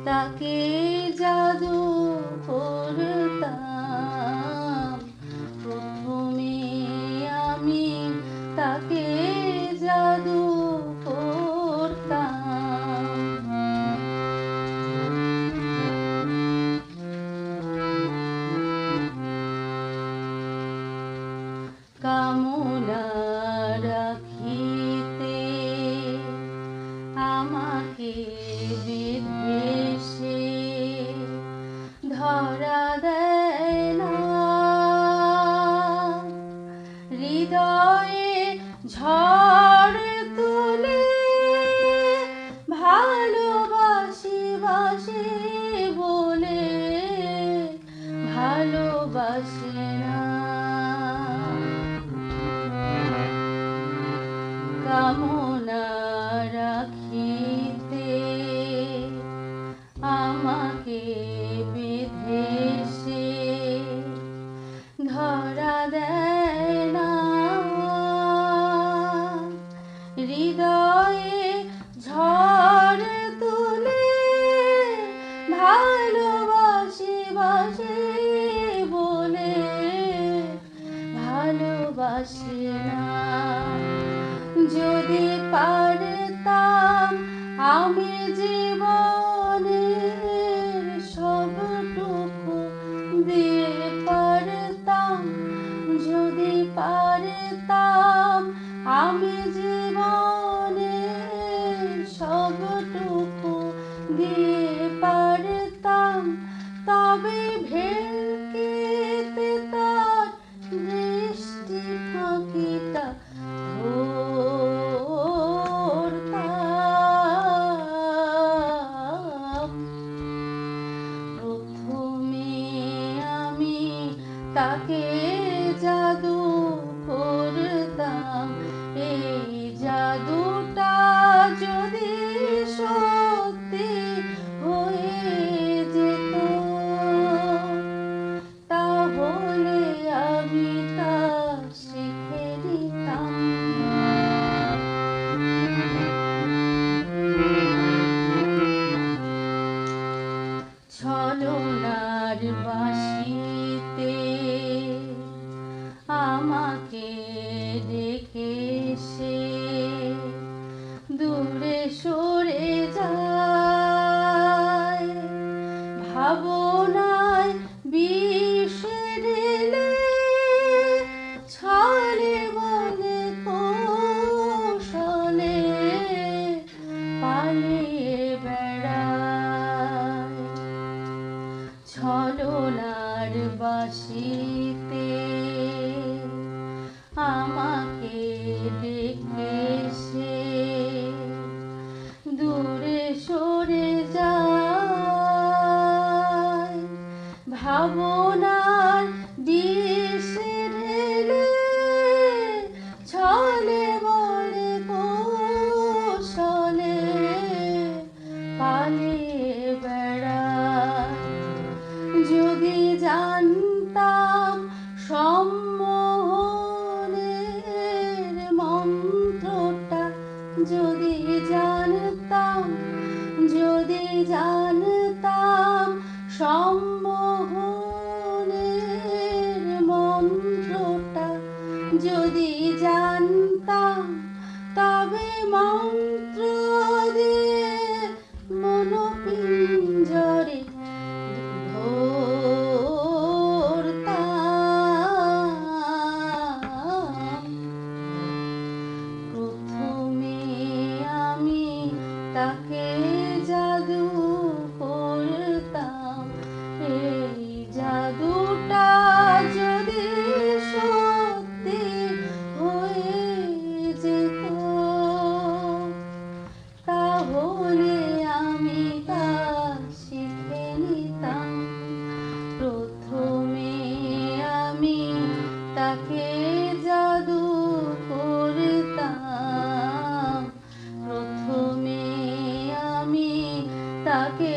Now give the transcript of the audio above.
তাকে জাদু করতাম। প্রথমে আমি তাকে জাদু করতাম। কামনা রাখিতে আমাকে বেঁধে সে ধরা দেয় না। হৃদয়ে ঝড় তুলে ভালোবাসি বাসে বলে ভালোবাসে না। কামনা রাখিতে আমাকে বেঁধে সে ধরা দেয় না। হৃদয়ে ঝড় তুলে ভালোবাসি বাসে বলে ভালোবাসে না। যদি পারতাম আমি জীবনের সবটুকু দিয়ে পারতাম, যদি পারতাম আমি জীবনের সবটুকু দিয়ে পারতাম, তবে ভেলকিতে তার দৃষ্টি ফাঁকিটা ধরতাম। প্রথমে আমি তাকে জাদু করতাম। এই জাদুটা যদি সত্যি হয়ে যেত, তাহলে আমি তা শিখে নিতাম। ছলনার বাঁশিতে আমাকে রেখে সে দূরে সরে যায়। ভাবনায় বিষে ঢেলে ছলে বলে কৌশলে পালিয়ে বেড়ায়। ছলনার বাঁশিতে আমাকে ডেকে সে দূরে সরে যায়। ভাবনার বিষে ঢেলে ছলে বলে কৌশলে পালিয়ে বেড়ায়। যদি জানতাম সম্মোহনের মন্ত্রটা, যদি জানতাম, যদি জানতাম সম্মোহনের মন্ত্রটা, যদি জানতাম, তবে মন্ত্র দিয়ে মনোপিঞ্জরে ধরতাম। প্রথমে আমি তাকে জাদু করতাম। এই জাদুটা যদি সত্যি হয়ে যেত, তাহলে আমি তা শিখে নিতাম। প্রথমে আমি তাকে জাদু করতাম। প্রথমে আমি তাকে